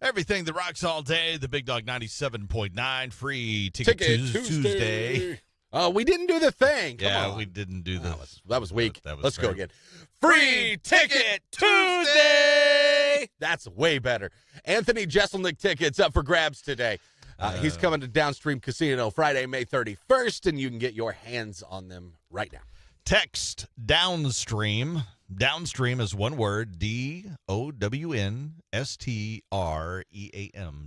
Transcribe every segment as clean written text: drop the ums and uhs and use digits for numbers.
Everything that rocks all day, the Big Dog 97.9, free Ticket Tuesday. We didn't do the thing. Come Yeah, on. we didn't do this. That was weak. That was Let's go very- again. Free Ticket Tuesday. That's way better. Anthony Jeselnik tickets up for grabs today. He's coming to Downstream Casino Friday, May 31st, and you can get your hands on them right now. Text Downstream. Downstream is one word, DOWNSTREAM.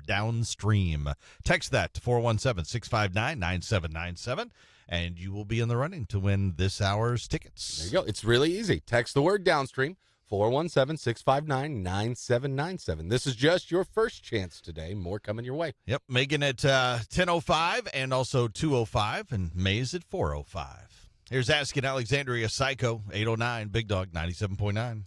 Downstream. Text that to 417-659-9797, and you will be in the running to win this hour's tickets. There you go. It's really easy. Text the word Downstream, 417-659-9797. This is just your first chance today. More coming your way. Yep, Megan at 10:05 and also 2:05, and Mays at 4:05. Here's Asking Alexandria Psycho, 809, Big Dog 97.9.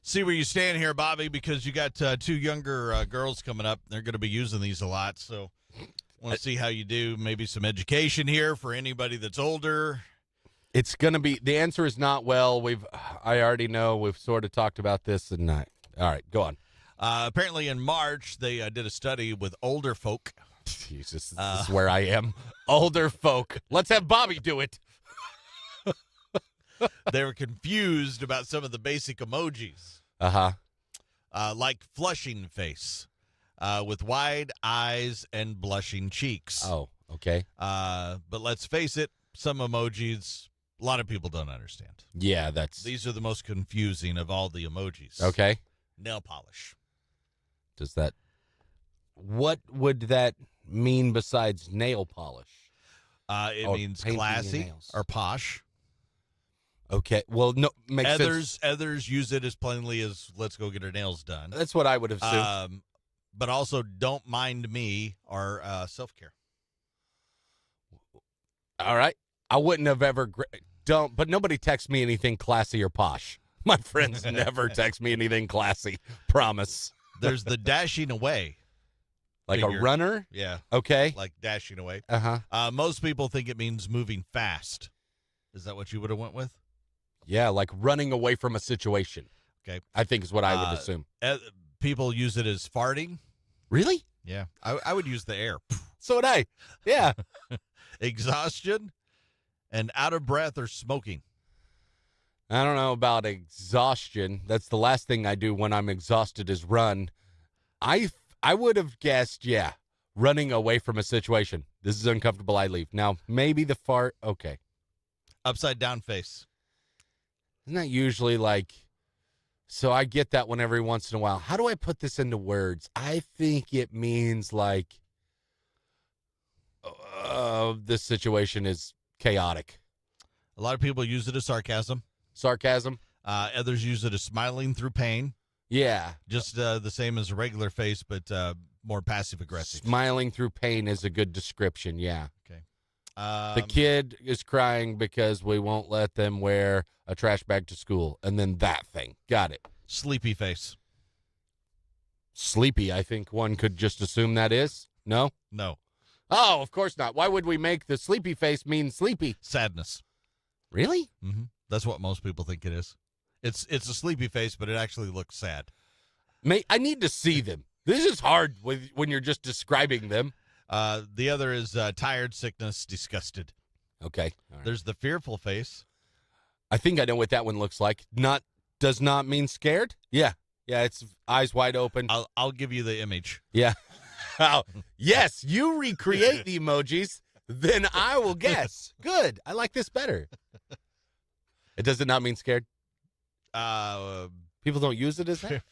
see where you stand here, Bobby, because you got two younger girls coming up. They're going to be using these a lot, so want to see how you do. Maybe some education here for anybody that's older. It's going to be, the answer is not well. I already know. We've sort of talked about this, and all right, go on. Apparently in March, they did a study with older folk. Jesus, this is where I am. Older folk. Let's have Bobby do it. They were confused about some of the basic emojis. Like flushing face, with wide eyes and blushing cheeks. Oh, okay. But let's face it, some emojis, a lot of people don't understand. Yeah, These are the most confusing of all the emojis. Okay. Nail polish. What would that mean besides nail polish? It Or means painting your classy nails. or posh. Okay. Well, no, makes sense. Others use it as plainly as let's go get our nails done. That's what I would have assumed. But also don't mind me or self-care. All right. I wouldn't have ever but nobody texts me anything classy or posh. My friends never text me anything classy. Promise. There's the dashing away. Like Figure. a runner? Yeah. Okay. Like dashing away. Uh-huh. Most people think it means moving fast. Is that what you would have went with? Yeah, like running away from a situation. Okay. I think is what I would assume. People use it as farting. Really? Yeah. I would use the air. So would I. Yeah. Exhaustion and out of breath or smoking. I don't know about exhaustion. That's the last thing I do when I'm exhausted is run. I would have guessed, yeah, running away from a situation. This is uncomfortable, I leave. Now, maybe the fart, okay. Upside down face. Isn't that usually like, so I get that one every once in a while. How do I put this into words? I think it means like, this situation is chaotic. A lot of people use it as sarcasm. Sarcasm? Others use it as smiling through pain. Yeah. Just the same as a regular face, but more passive-aggressive. Smiling through pain is a good description, yeah. Okay. The kid is crying because we won't let them wear a trash bag to school. And then that thing. Got it. Sleepy face. Sleepy, I think one could just assume that is. No? No. Oh, of course not. Why would we make the sleepy face mean sleepy? Sadness. Really? Mm-hmm. That's what most people think it is. It's a sleepy face, but it actually looks sad. I need to see them. This is hard when you're just describing them. The other is tired, sickness, disgusted. Okay. All right. There's the fearful face. I think I know what that one looks like. Does not mean scared? Yeah. Yeah, it's eyes wide open. I'll give you the image. Yeah. Oh, yes, you recreate the emojis, then I will guess. Good. I like this better. Does it not mean scared? People don't use it as that?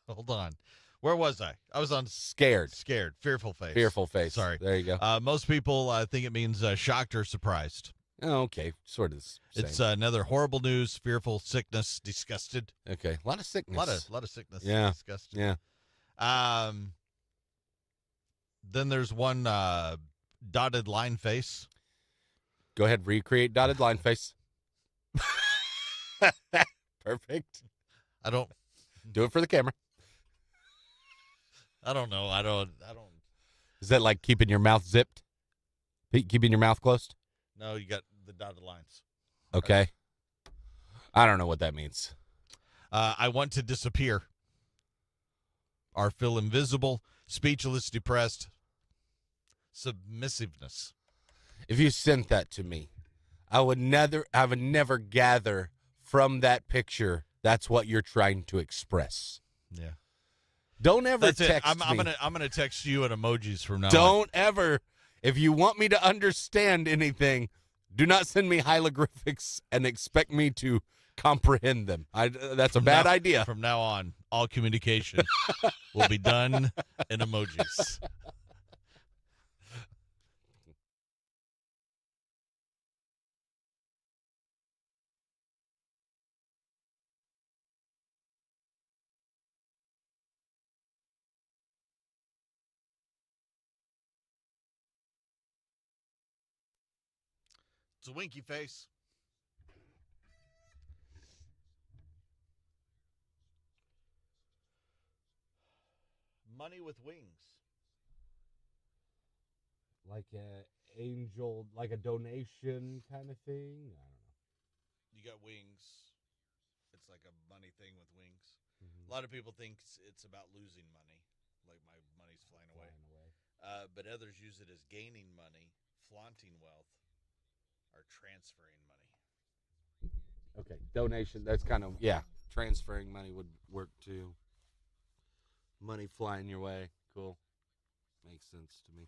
Hold on. Where was I? I was on Scared. Scared. Fearful face. Fearful face. Sorry. There you go. Most people think it means shocked or surprised. Oh, okay. Sort of the same. It's another horrible news, fearful, sickness, disgusted. Okay. A lot of sickness. A lot of sickness. Yeah. Disgusted. Yeah. Then there's one dotted line face. Go ahead. Recreate dotted line face. Perfect. I don't Do it for the camera. I don't know. I don't. Is that like keeping your mouth zipped? Keeping your mouth closed? No, you got the dotted lines. Okay. I don't know what that means. I want to disappear. Or feel invisible, speechless, depressed, submissiveness. If you sent that to me, I would never gather from that picture that's what you're trying to express. Yeah. Don't ever That's text it. I'm me. gonna text you at emojis from now on. Don't ever. If you want me to understand anything, do not send me hieroglyphics and expect me to comprehend them. That's a bad idea. From now on, all communication will be done in emojis. It's a winky face. money with wings. Like a angel, like a donation kind of thing. I don't know. You got wings. It's like a money thing with wings. Mm-hmm. A lot of people think it's about losing money, like my money's flying away. But others use it as gaining money, flaunting wealth, or transferring money. Okay, donation. That's kind of, yeah. Transferring money would work too. Money flying your way. Cool. Makes sense to me.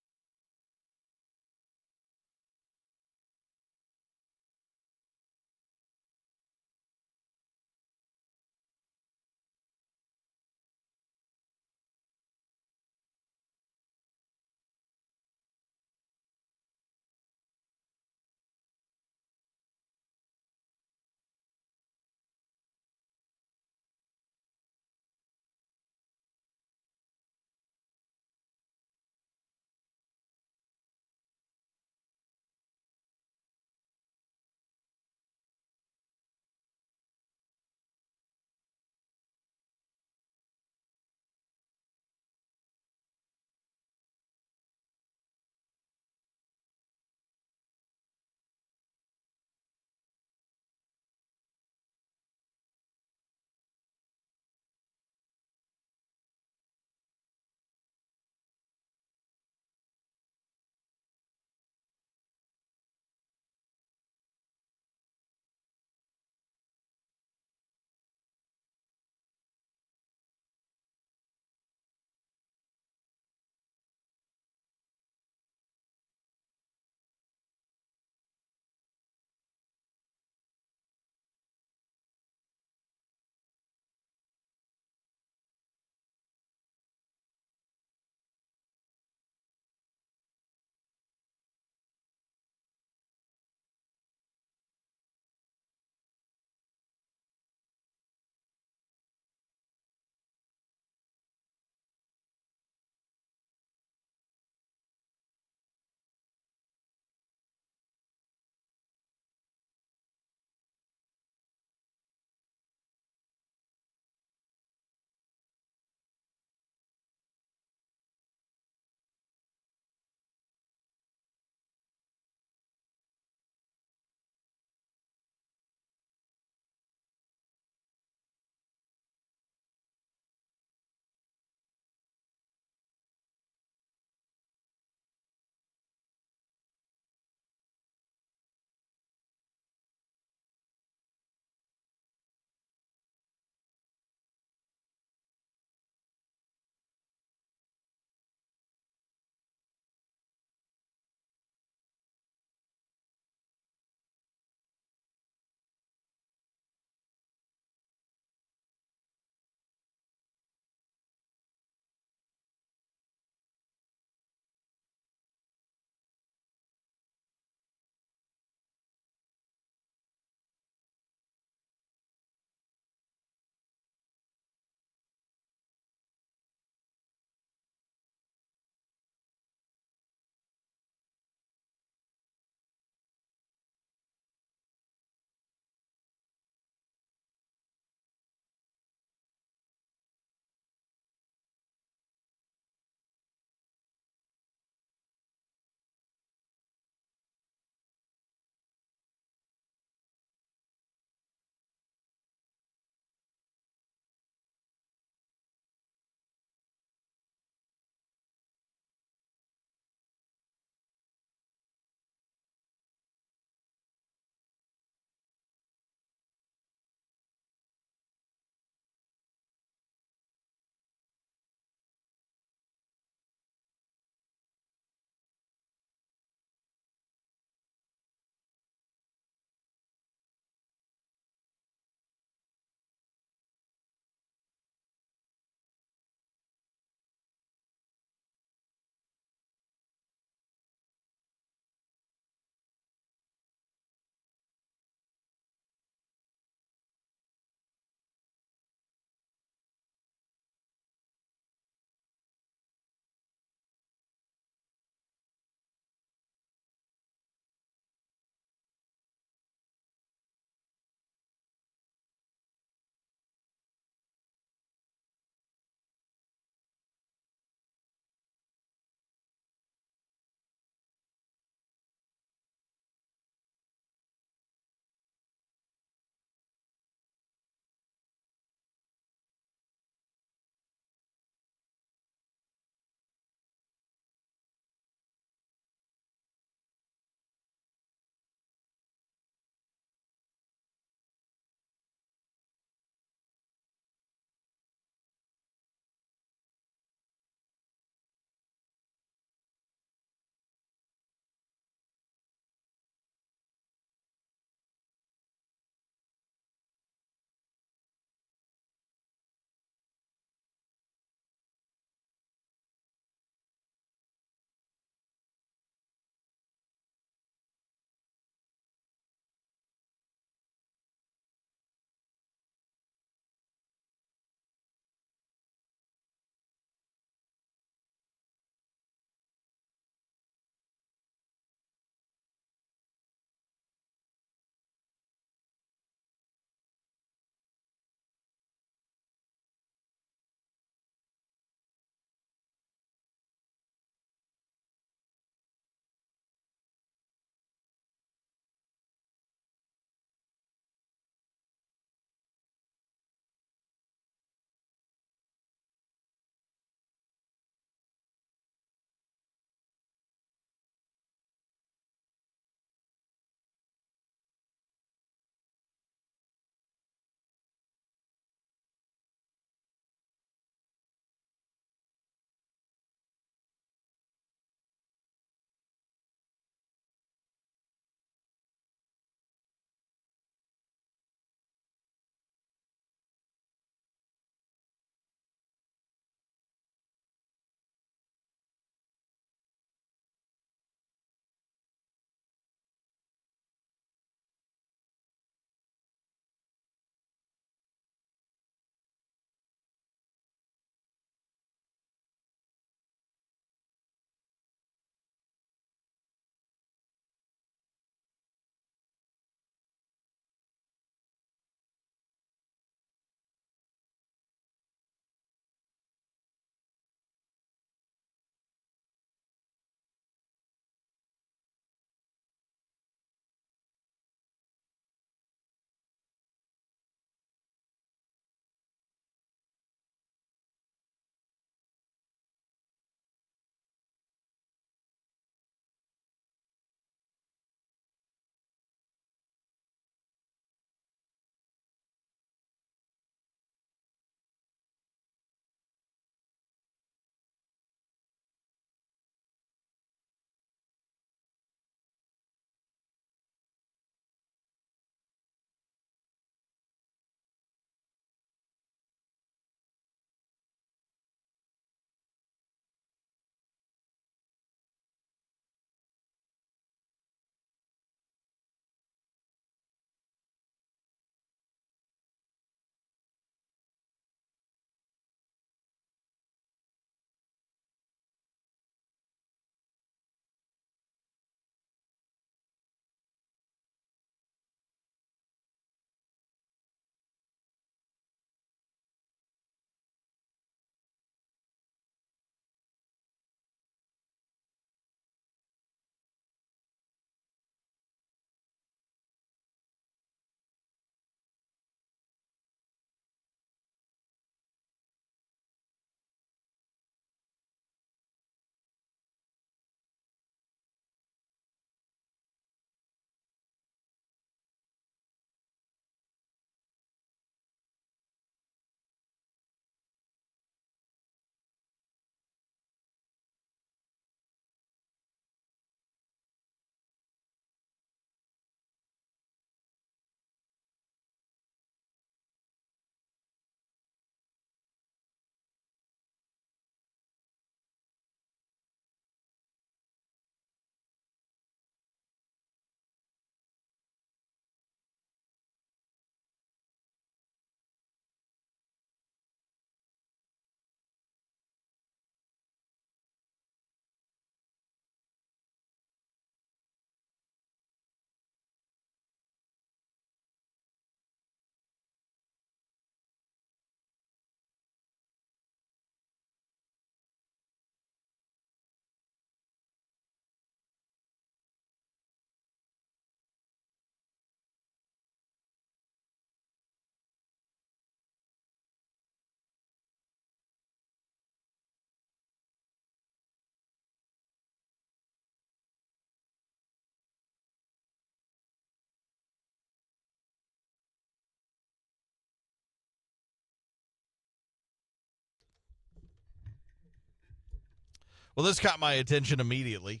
Well, this caught my attention immediately.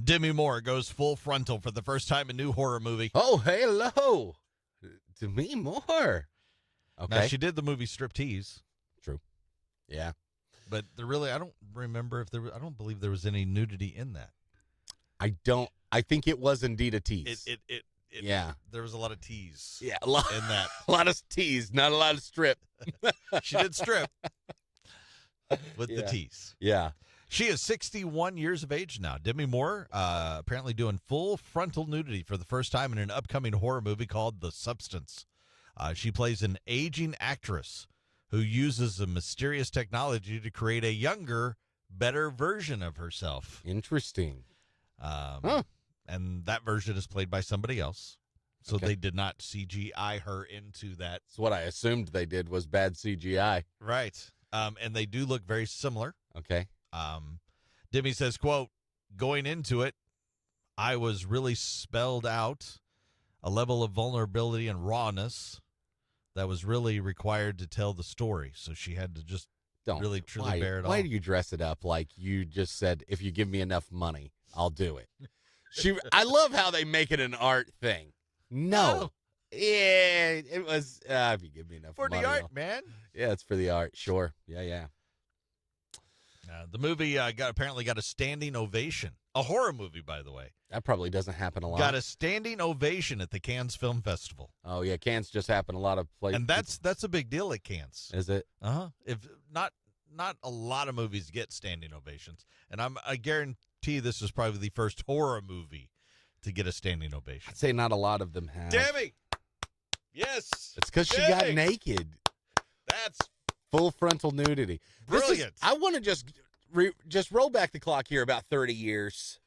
Demi Moore goes full frontal for the first time in a new horror movie. Oh, hello. Demi Moore. Okay. Now, she did the movie Striptease, Yeah. but I don't remember if I don't believe there was any nudity in that. I think it was indeed a tease. Yeah. There was a lot of tease Yeah, a lot, in that. a lot of tease, not a lot of strip. She did strip with the Yeah. tease. Yeah. She is 61 years of age now. Demi Moore apparently doing full frontal nudity for the first time in an upcoming horror movie called The Substance. She plays an aging actress who uses a mysterious technology to create a younger, better version of herself. Interesting. And that version is played by somebody else. So Okay. they did not CGI her into that. That's what I assumed they did was bad CGI. Right. And they do look very similar. Okay. Demi says, quote, going into it, I was really spelled out a level of vulnerability and rawness that was really required to tell the story. So she had to just Don't really, truly why, bear it Why all. do you dress it up like you just said, if you give me enough money, I'll do it? I love how they make it an art thing. No. Yeah, it was, if you give me enough For money. the art, I'll- man. Yeah, it's for the art. Sure. Yeah. The movie apparently got a standing ovation. A horror movie, by the way. That probably doesn't happen a lot. Got a standing ovation at the Cannes Film Festival. Oh, yeah, cans just happen a lot of places. And that's a big deal at Cannes. Is it? Uh-huh. If not a lot of movies get standing ovations. And I guarantee this is probably the first horror movie to get a standing ovation. I'd say not a lot of them have. Demi! Yes! It's because she got Demi! naked. That's Full frontal nudity. brilliant. I want to just roll back the clock here about 30 years.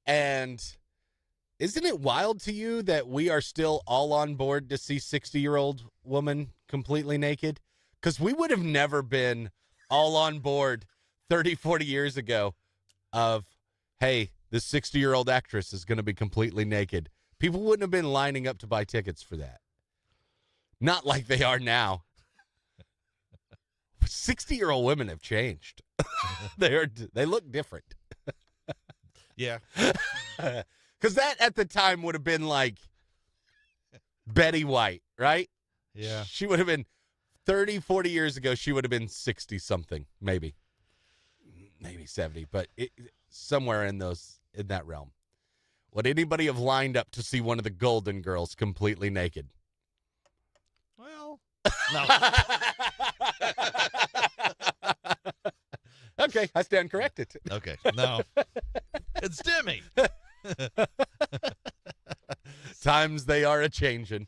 And isn't it wild to you that we are still all on board to see 60-year-old woman completely naked? Because we would have never been all on board 30, 40 years ago of, hey, this 60-year-old actress is going to be completely naked. People wouldn't have been lining up to buy tickets for that. Not like they are now. 60-year-old women have changed. They look different. Yeah. Because that at the time would have been like Betty White, right? Yeah. She would have been 30, 40 years ago. She would have been 60 something, maybe 70, but somewhere in that realm. Would anybody have lined up to see one of the Golden Girls completely naked? Well, no. Okay, I stand corrected. Okay. No. It's Demi. Times they are a changin'.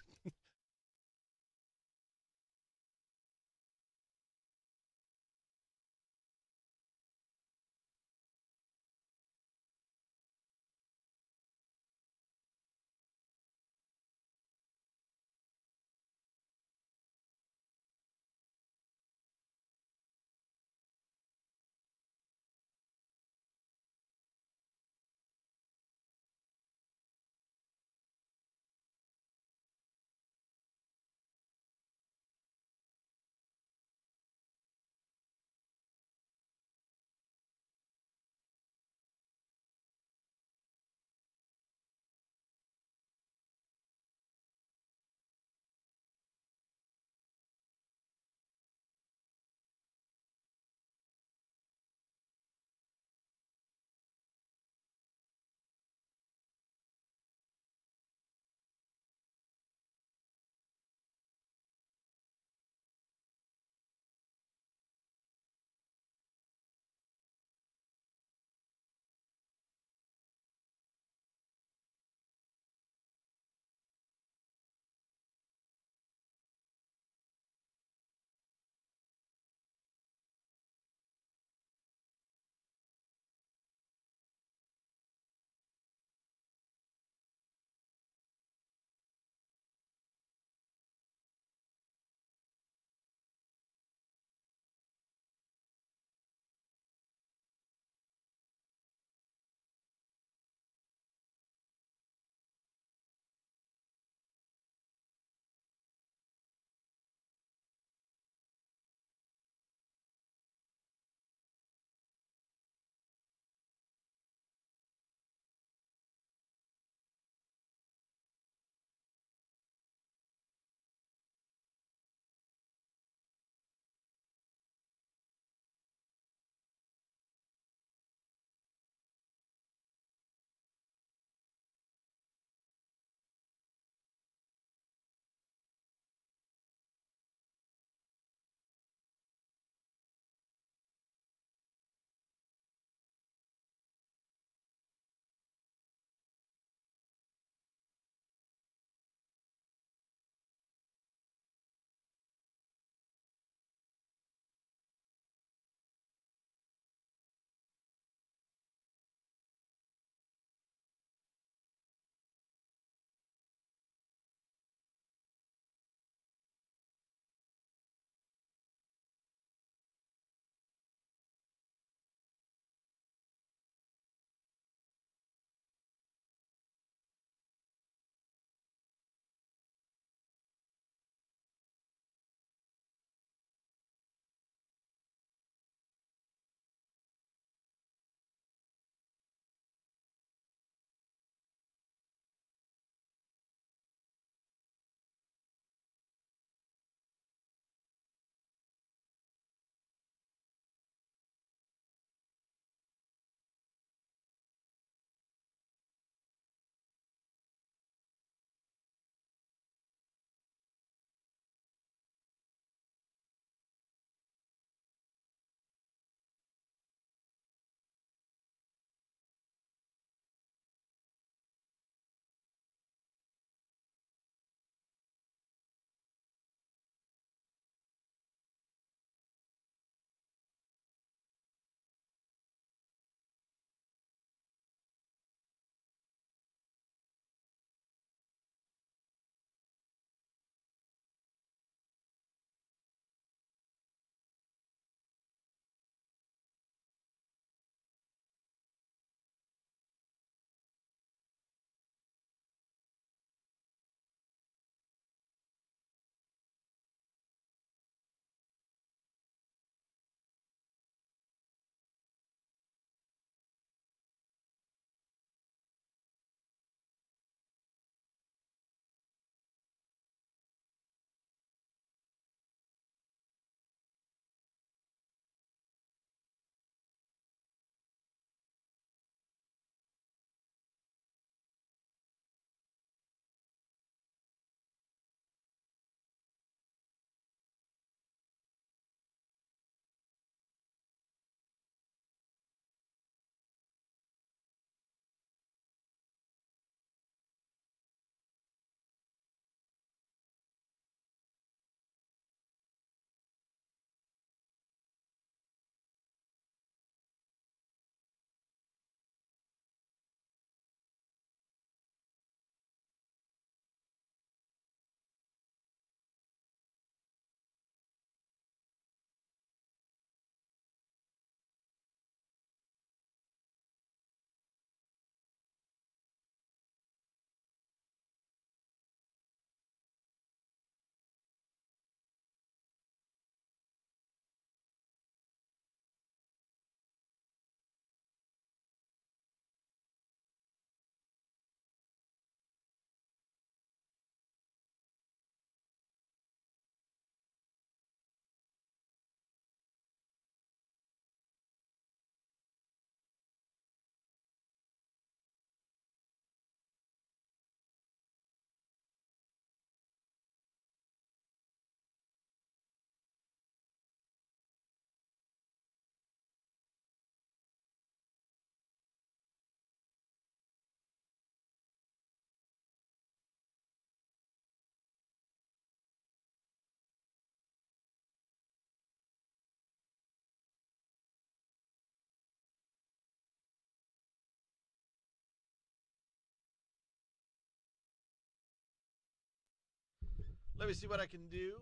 Let me see what I can do.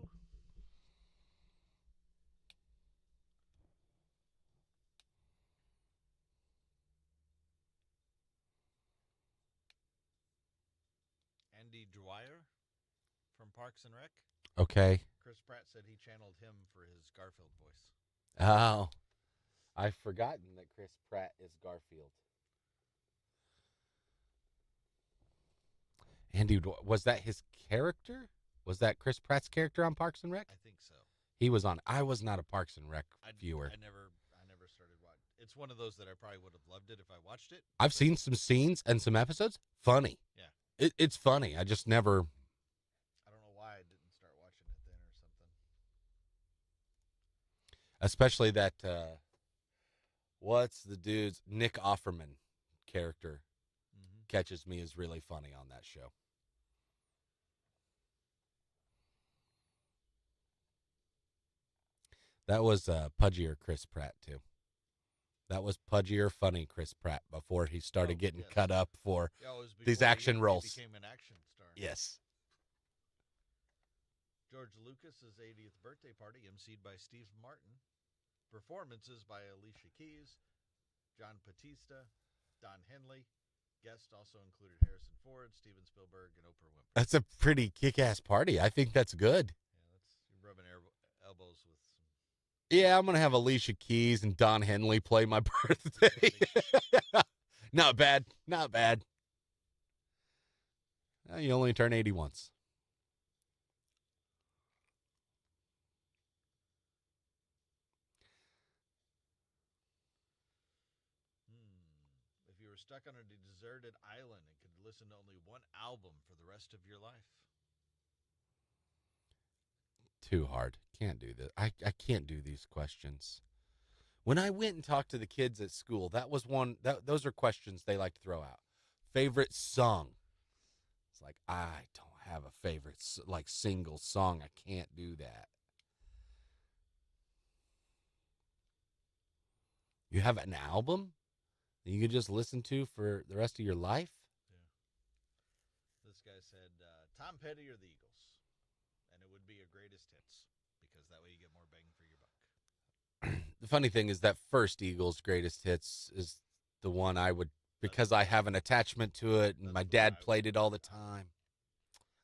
Andy Dwyer from Parks and Rec. Okay. Chris Pratt said he channeled him for his Garfield voice. Oh. I've forgotten that Chris Pratt is Garfield. Andy, was that his character? Was that Chris Pratt's character on Parks and Rec? I think so. He was on. I was not a Parks and Rec viewer. I never started watching. It's one of those that I probably would have loved it if I watched it. I've seen some scenes and some episodes. Funny. Yeah. It's funny. I just never. I don't know why I didn't start watching it then or something. Especially that. What's the dude's Nick Offerman character catches me as really funny on that show. That was pudgier Chris Pratt too. That was pudgier, funny Chris Pratt before he started getting cut up for these action roles. He became an action star. Yes. George Lucas's 80th birthday party, emceed by Steve Martin. Performances by Alicia Keys, John Bautista, Don Henley. Guests also included Harrison Ford, Steven Spielberg, and Oprah Winfrey. That's a pretty kick-ass party. I think that's good. Yeah, you're rubbing elbows with some. Yeah, I'm gonna have Alicia Keys and Don Henley play my birthday. Not bad. Not bad. You only turn 80 once. If you were stuck on a deserted island and could listen to only one album for the rest of your life. Too hard. Can't do this. I can't do these questions. When I went and talked to the kids at school, that was one. Those are questions they like to throw out. Favorite song. It's like, I don't have a favorite single song. I can't do that. You have an album that you could just listen to for the rest of your life? Yeah. This guy said Tom Petty or the Eagles. And it would be your greatest hits because that way you get more bang for your buck. The funny thing is that first Eagles greatest hits is the one I would, because I have an attachment to it and my dad played it all the time.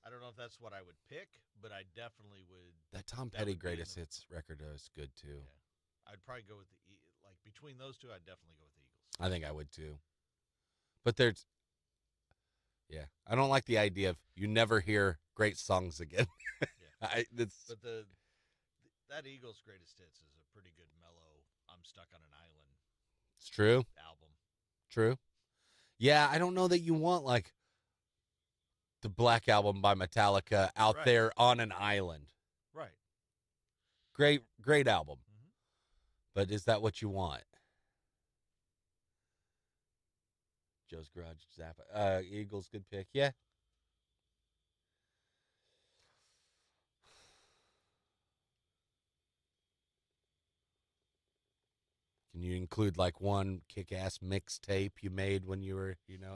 I don't know if that's what I would pick, but I definitely would. That Tom Petty greatest hits record is good too. Yeah. I'd probably go with between those two, I'd definitely go with the Eagles. I think I would too. But I don't like the idea of you never hear great songs again. Yeah. But that Eagles greatest hits is a pretty good mellow, I'm stuck on an island. It's true. Album. True. Yeah, I don't know that you want like the Black Album by Metallica out there on an island. Right. Great album. Mm-hmm. But is that what you want? Joe's Garage, Zappa. Eagles, good pick. Yeah. Can you include like one kick-ass mixtape you made when you were,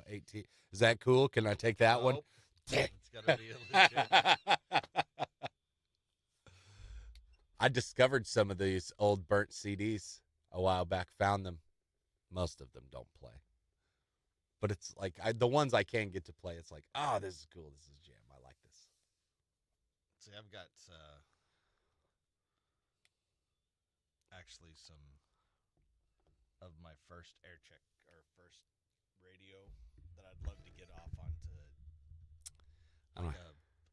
18? Is that cool? Can I take that one? It's got to be legit. I discovered some of these old burnt CDs a while back. Found them. Most of them don't play. But it's like the ones I can get to play, it's like, this is cool. This is jam. I like this. See, I've got actually some of my first air check or first radio that I'd love to get off onto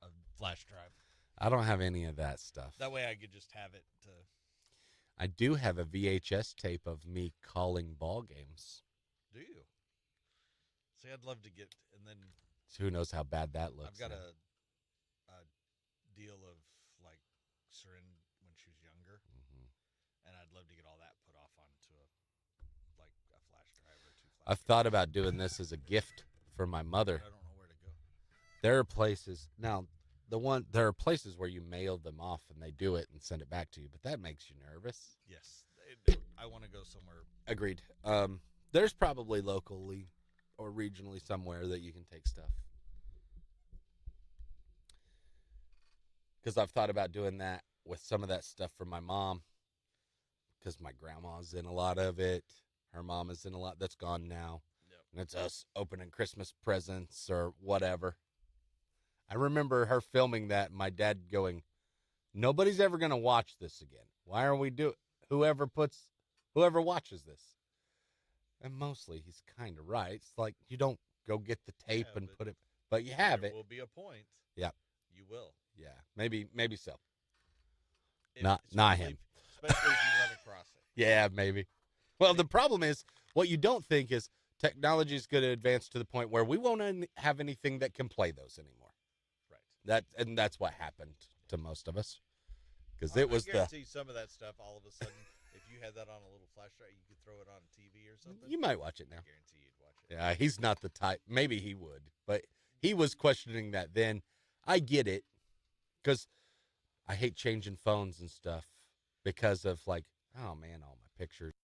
a flash drive. I don't have any of that stuff. That way I could just have it. I do have a VHS tape of me calling ball games. Do you? See, I'd love to get, and then... So who knows how bad that looks. I've got a deal of, like, Seren when she was younger, and I'd love to get all that put off onto a flash drive or two flash I've thought about doing this as a gift for my mother. I don't know where to go. There are places, now, there are places where you mail them off and they do it and send it back to you, but that makes you nervous. Yes. I want to go somewhere. Agreed. There's probably locally or regionally somewhere that you can take stuff. because I've thought about doing that with some of that stuff for my mom, because my grandma's in a lot of it. Her mom is in a lot. That's gone now. Yep. And it's us opening Christmas presents or whatever. I remember her filming that, and my dad going, nobody's ever going to watch this again. Why are we doing, whoever watches this? And mostly he's kind of right. It's like, you don't go get the tape and put it, but you have it. There will be a point. Yeah. You will. Yeah, maybe so. If- Not especially- him. Especially if you run across it. Yeah, maybe. Well, the problem is, what you don't think is technology is going to advance to the point where we won't have anything that can play those anymore. Right. That's what happened to most of us, because it was I guarantee some of that stuff. All of a sudden, if you had that on a little flash drive, you could throw it on TV or something. you might watch it now. I guarantee you'd watch it. Yeah, he's not the type. Maybe he would, but he was questioning that then. I get it, because I hate changing phones and stuff because of like, oh man, all my pictures.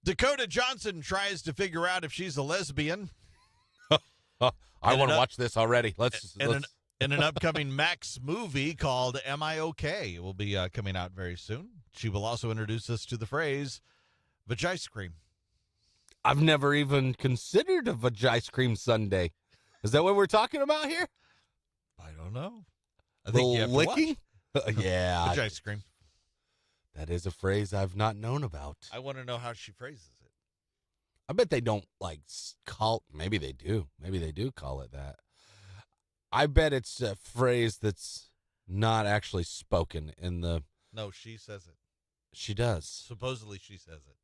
Dakota Johnson tries to figure out if she's a lesbian I And want to an- watch this already. in an upcoming Max movie called Am I Okay? It will be coming out very soon. She will also introduce us to the phrase vagice cream. I've never even considered a vagice cream sundae. Is that what we're talking about here? I don't know. I think you have to licking? Yeah. watch vagice cream. That is a phrase I've not known about. I want to know how she phrases it. I bet they don't like call. Maybe they do. Maybe they do call it that. I bet it's a phrase that's not actually spoken in the. No, she says it. She does. Supposedly she says it.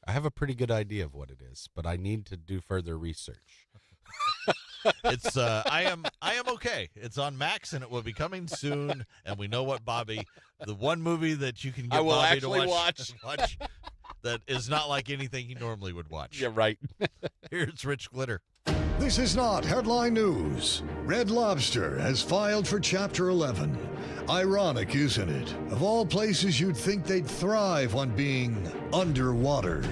I have a pretty good idea of what it is, but I need to do further research. It's I am okay. It's on Max and it will be coming soon. And we know what Bobby, the one movie that you can I get will Bobby to actually watch that is not like anything he normally would watch. Yeah, right. Here's Rich Glitter. This is not headline news. Red Lobster has filed for Chapter 11. Ironic, isn't it? Of all places you'd think they'd thrive on being underwater.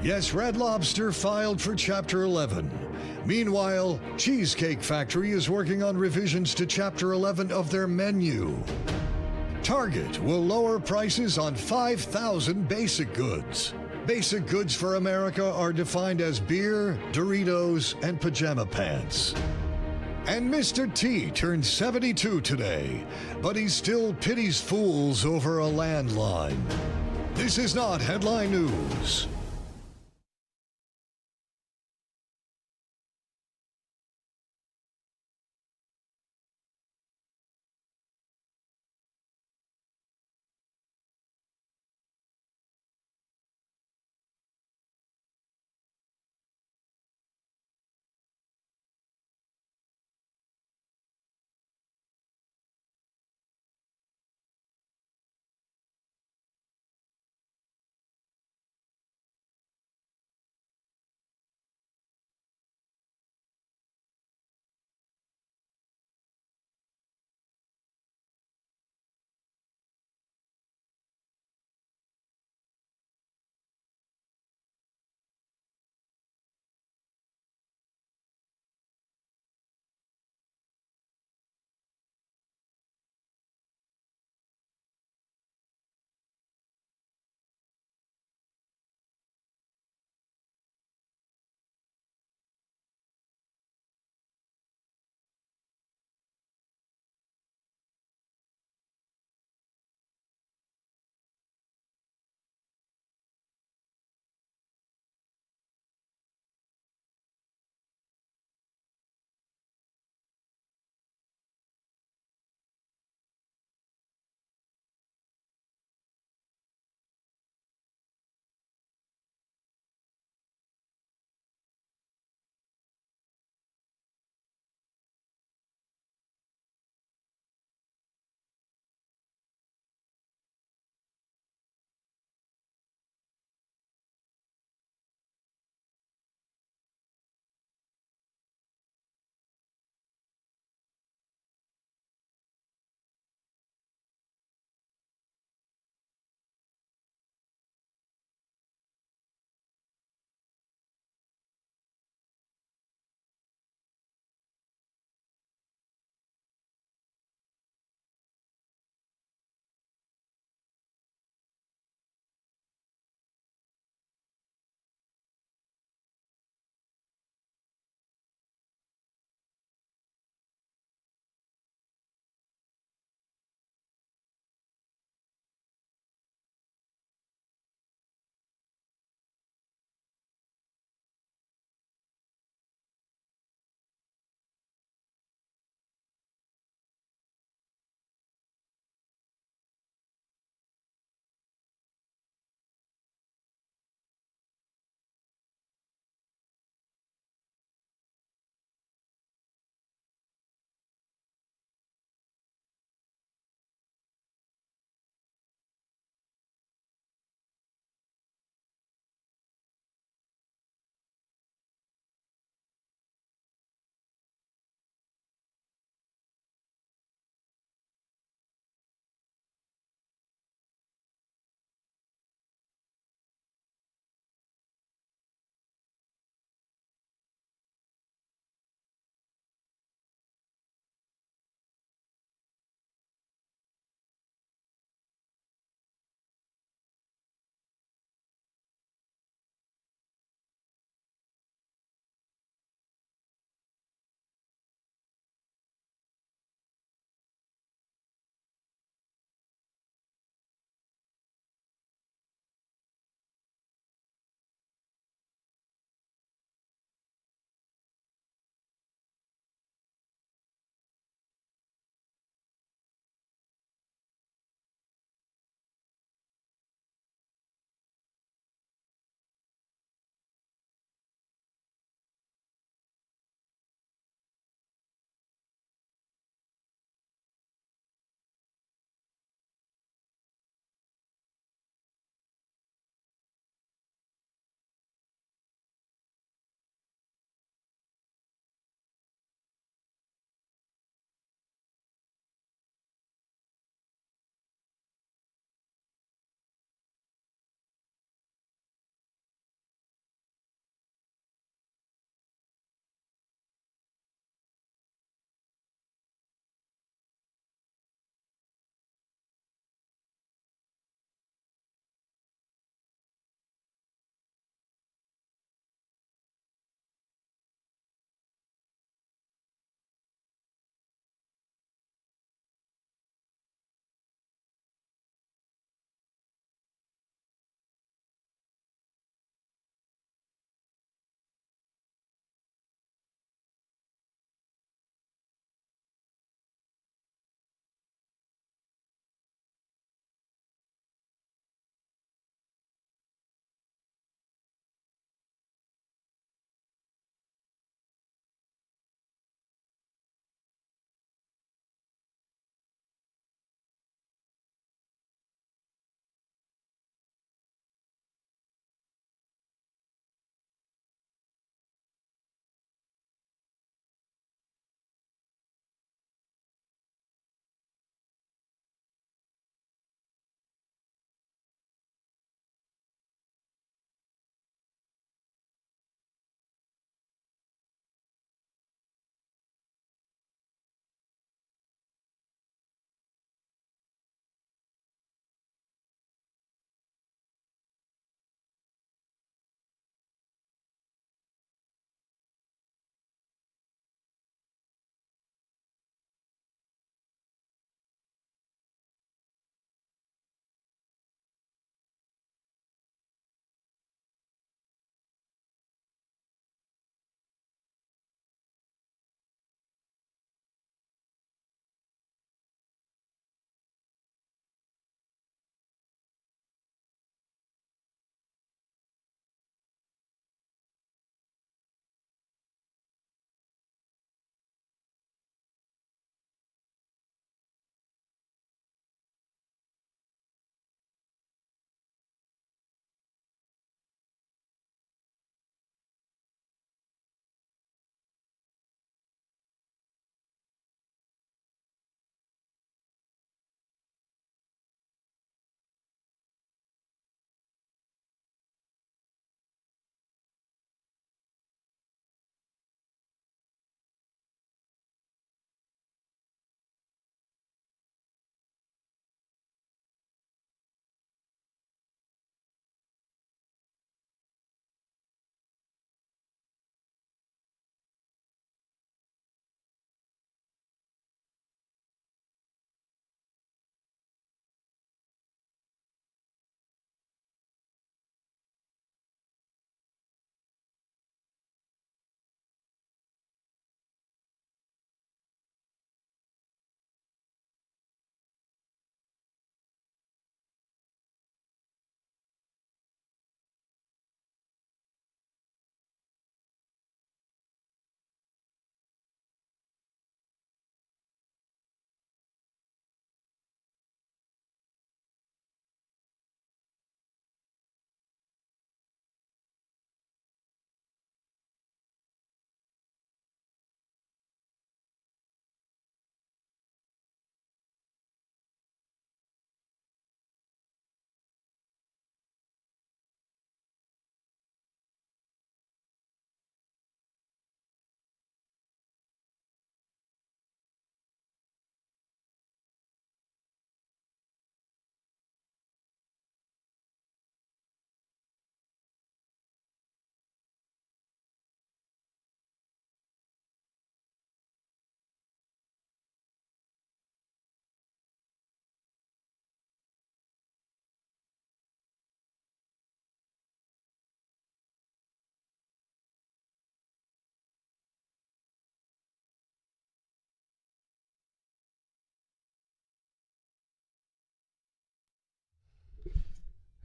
Yes, Red Lobster filed for Chapter 11. Meanwhile, Cheesecake Factory is working on revisions to Chapter 11 of their menu. Target will lower prices on 5,000 basic goods. Basic goods for America are defined as beer, Doritos, and pajama pants. And Mr. T turned 72 today, but he still pities fools over a landline. This is not headline news.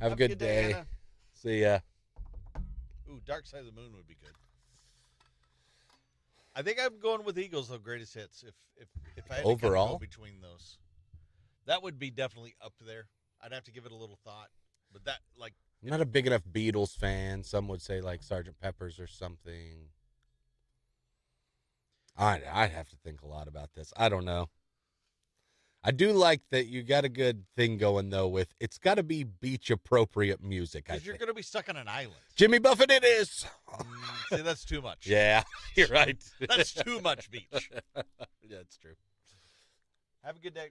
Have a good day. Anna. See ya. Ooh, Dark Side of the Moon would be good. I think I'm going with Eagles, though, greatest hits. If I had to kind of Overall? go between those, that would be definitely up there. I'd have to give it a little thought, but that I'm not a big enough Beatles fan. Some would say like Sgt. Pepper's or something. I'd have to think a lot about this. I don't know. I do like that you got a good thing going, though, with it's got to be beach-appropriate music, I because you're think. going to be stuck on an island. Jimmy Buffett it is. See, that's too much. Yeah, you're right. That's too much beach. That's true. Have a good day.